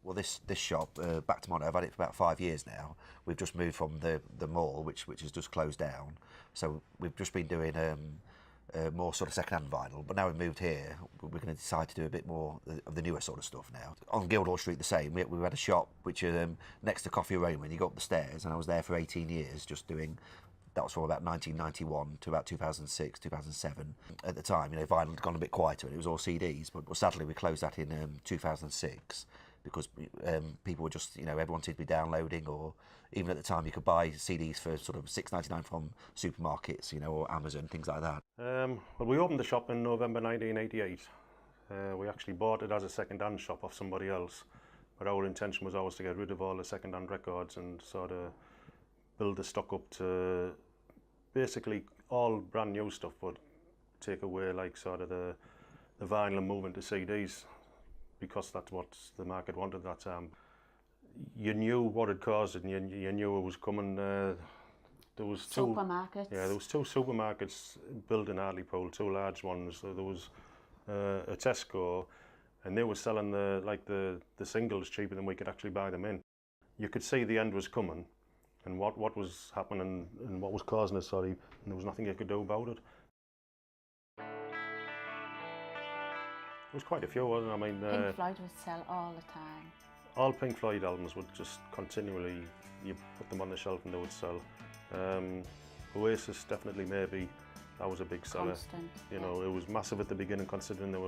Well, this shop, Back to Mono, I've had it for about 5 years now. We've just moved from the mall, which has just closed down. So we've just been doing more sort of second-hand vinyl. But now we've moved here, we're going to decide to do a bit more of the newer sort of stuff now. On Guildhall Street, the same. We had a shop which next to Coffee Aroma, and you go up the stairs, and I was there for 18 years just doing. That was from about 1991 to about 2006, 2007. At the time, vinyl had gone a bit quieter and it was all CDs, but sadly we closed that in 2006 because people were just, everyone seemed to be downloading, or even at the time you could buy CDs for sort of $6.99 from supermarkets, or Amazon, things like that. Well, we opened the shop in November 1988. We actually bought it as a second-hand shop off somebody else, but our intention was always to get rid of all the second-hand records and sort of build the stock up to basically all brand new stuff, but take away like sort of the vinyl and move into CDs, because that's what the market wanted at that time. You knew what had caused it, and you knew it was coming. There was supermarkets. There was 2 supermarkets built in Hartlepool, 2 large ones. So there was a Tesco, and they were selling the singles cheaper than we could actually buy them in. You could see the end was coming, and what was happening and what was causing it, and there was nothing you could do about it. There was quite a few, wasn't there? I mean, Pink Floyd would sell all the time. All Pink Floyd albums would just continually, you put them on the shelf and they would sell. Oasis definitely, maybe, that was a big seller. Constant, It was massive at the beginning, considering they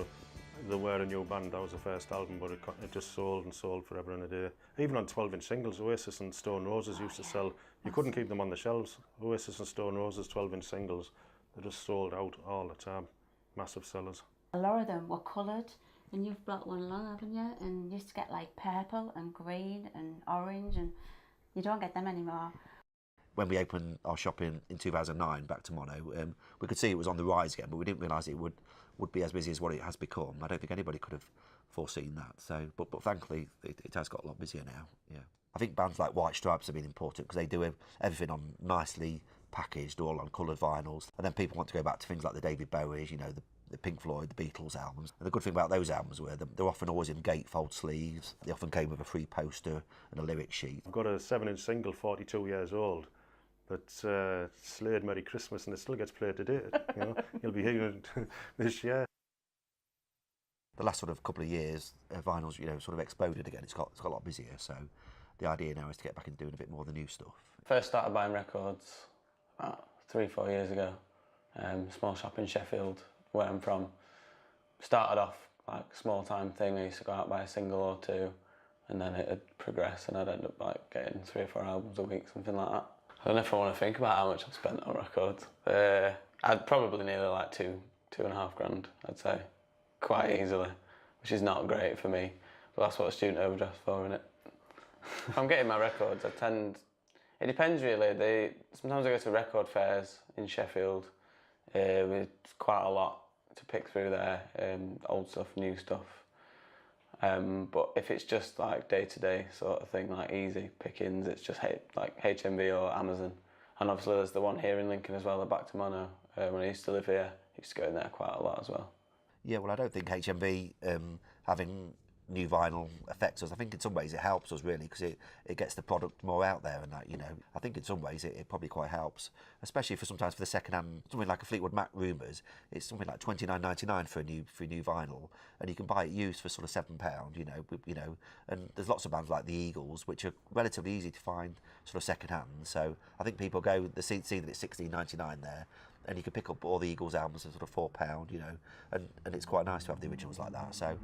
were a new band. That was the first album, but it just sold and sold forever and a day. Even on 12-inch singles, Oasis and Stone Roses used to sell. You couldn't keep them on the shelves. Oasis and Stone Roses 12-inch singles, they just sold out all the time. Massive sellers. A lot of them were coloured, and you've brought one along, haven't you? And you used to get like purple and green and orange, and you don't get them anymore. When we opened our shop in 2009, Back to Mono, we could see it was on the rise again, but we didn't realise it would be as busy as what it has become. I don't think anybody could have foreseen that. So, but thankfully, it has got a lot busier now. Yeah, I think bands like White Stripes have been important because they do everything on nicely packaged, all on coloured vinyls, and then people want to go back to things like the David Bowies, the Pink Floyd, the Beatles albums. And the good thing about those albums were they're often always in gatefold sleeves. They often came with a free poster and a lyric sheet. I've got a 7-inch single, 42 years old, that's Slade Merry Christmas, and it still gets played today. You'll be hearing it this year. The last sort of couple of years, vinyl's sort of exploded again. It's got a lot busier. So the idea now is to get back into doing a bit more of the new stuff. First started buying records about 3-4 years ago. Small shop in Sheffield, where I'm from. Started off like a small time thing. I used to go out buy a single or 2, and then it had progressed, and I'd end up like getting 3 or 4 albums a week, something like that. I don't know if I want to think about how much I've spent on records. I'd probably nearly like 2.5 grand, I'd say, quite easily, which is not great for me, but that's what a student overdraft's for, isn't it? If I'm getting my records, it depends really. Sometimes I go to record fairs in Sheffield with quite a lot to pick through there, old stuff, new stuff. But if it's just like day-to-day sort of thing, like easy pickings, it's just like HMV or Amazon. And obviously there's the one here in Lincoln as well, the Back to Mono. When I used to live here, I used to go in there quite a lot as well. Yeah, well, I don't think HMV having new vinyl affects us. I think in some ways it helps us really, because it gets the product more out there, and that I think in some ways it probably quite helps, especially sometimes for the second hand. Something like a Fleetwood Mac Rumours, it's something like $29.99 for a new vinyl, and you can buy it used for sort of £7. And there's lots of bands like the Eagles which are relatively easy to find sort of second hand. So I think people they see that it's $16.99 there, and you can pick up all the Eagles albums for sort of £4, and it's quite nice to have the originals like that. So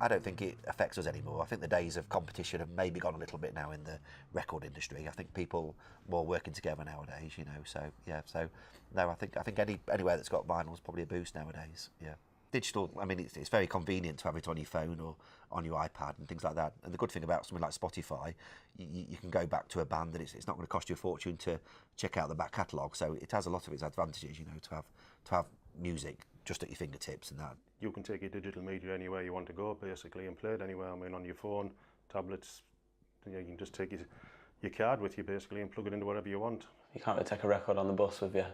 I don't think it affects us anymore. I think the days of competition have maybe gone a little bit now in the record industry. I think people more working together nowadays, So yeah, so no, I think anywhere that's got vinyl is probably a boost nowadays. Yeah. Digital, I mean, it's very convenient to have it on your phone or on your iPad and things like that. And the good thing about something like Spotify, you can go back to a band and it's not going to cost you a fortune to check out the back catalogue. So it has a lot of its advantages, to have music just at your fingertips and that. You can take your digital media anywhere you want to go, basically, and play it anywhere. I mean, on your phone, tablets, you can just take your card with you, basically, and plug it into whatever you want. You can't really take a record on the bus with you.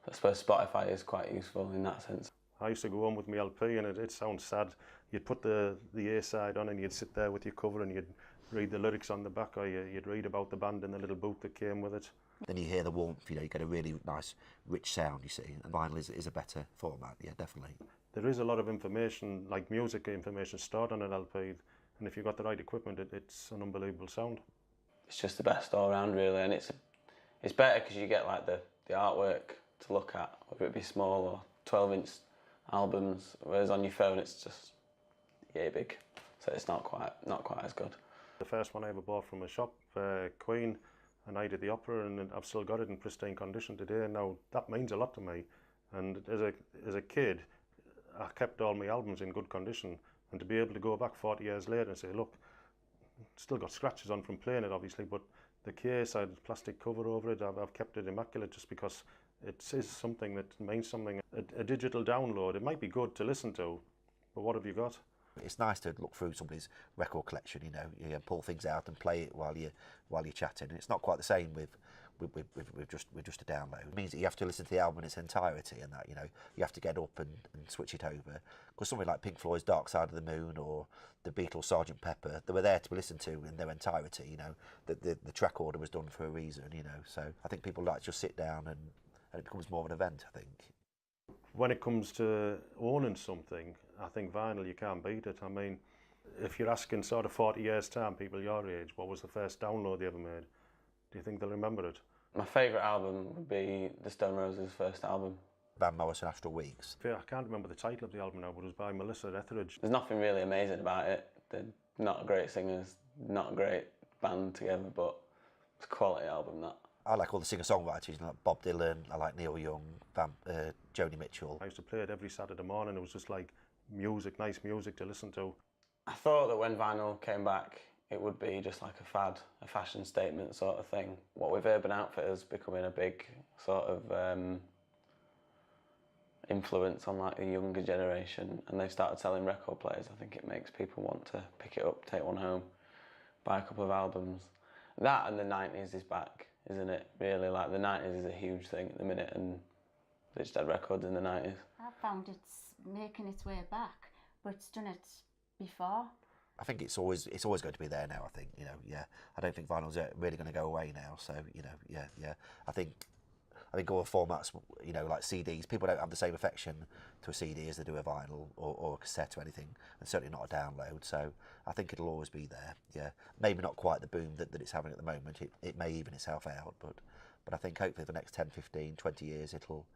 I suppose Spotify is quite useful in that sense. I used to go home with my LP, and it sounds sad. you'd put the A-side on and you'd sit there with your cover and you'd read the lyrics on the back, or you'd read about the band in the little book that came with it. Then you hear the warmth, you know, you get a really nice, rich sound, you see. And vinyl is a better format, yeah, definitely. There is a lot of information, like music information stored on an LP, and if you've got the right equipment, it's an unbelievable sound. It's just the best all round really, and it's better because you get like the artwork to look at, whether it be small or 12-inch albums, whereas on your phone it's just yay big, so it's not quite as good. The first one I ever bought from a shop, Queen, a Night at the Opera, and I've still got it in pristine condition today. Now that means a lot to me, and as a kid I kept all my albums in good condition, and to be able to go back 40 years later and say, look, still got scratches on from playing it obviously, but the case, I had a plastic cover over it, I've kept it immaculate just because it is something that means something. A digital download, it might be good to listen to, but what have you got? It's nice to look through somebody's record collection, you know, you pull things out and play it while you're chatting. And it's not quite the same with just a download. It means that you have to listen to the album in its entirety, and that, you know, you have to get up and switch it over. Because something like Pink Floyd's Dark Side of the Moon or the Beatles' Sgt. Pepper, they were there to be listened to in their entirety. You know, the track order was done for a reason. You know, so I think people like to just sit down and it becomes more of an event, I think. When it comes to owning something, I think vinyl, you can't beat it. I mean, if you're asking sort of 40 years time, people your age, what was the first download they ever made? Do you think they'll remember it? My favourite album would be the Stone Roses' first album. Van Morrison, Astral Weeks. I can't remember the title of the album now, but it was by Melissa Etheridge. There's nothing really amazing about it. They're not great singers, not a great band together, but it's a quality album, that. I like all the singer-songwriters, you know, like Bob Dylan, I like Neil Young, Joni Mitchell. I used to play it every Saturday morning. It was just like music, nice music to listen to. I thought that when vinyl came back, it would be just like a fad, a fashion statement sort of thing. What with Urban Outfitters becoming a big sort of influence on like the younger generation, and they've started selling record players, I think it makes people want to pick it up, take one home, buy a couple of albums. That and the 90s is back, isn't it? Really, like the 90s is a huge thing at the minute, and they just had records in the 90s. I found it's making its way back, but it's done it before. I think it's always going to be there now. I think, you know, yeah. I don't think vinyl's really going to go away now. So, you know, yeah. I think all the formats, you know, like CDs, people don't have the same affection to a CD as they do a vinyl or a cassette or anything, and certainly not a download. So I think it'll always be there. Yeah, maybe not quite the boom that it's having at the moment. It may even itself out, but I think hopefully for the next 10, 15, 20 years it'll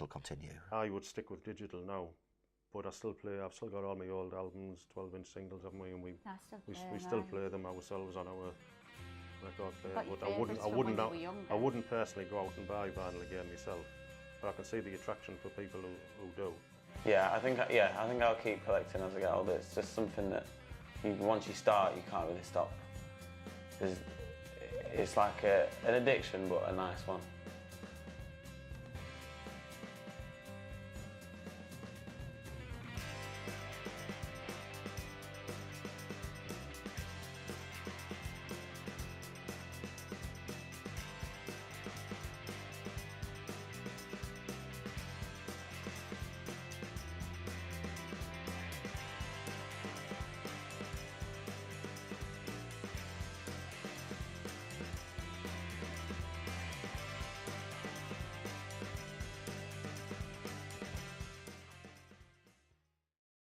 continue. I would stick with digital now, but I've still got all my old albums, 12-inch singles of me, and we still play them ourselves on our record player. But I wouldn't personally go out and buy vinyl again myself, but I can see the attraction for people who do. Yeah, I think I'll keep collecting as I get older. It's just something that once you start, you can't really stop. It's like an addiction, but a nice one.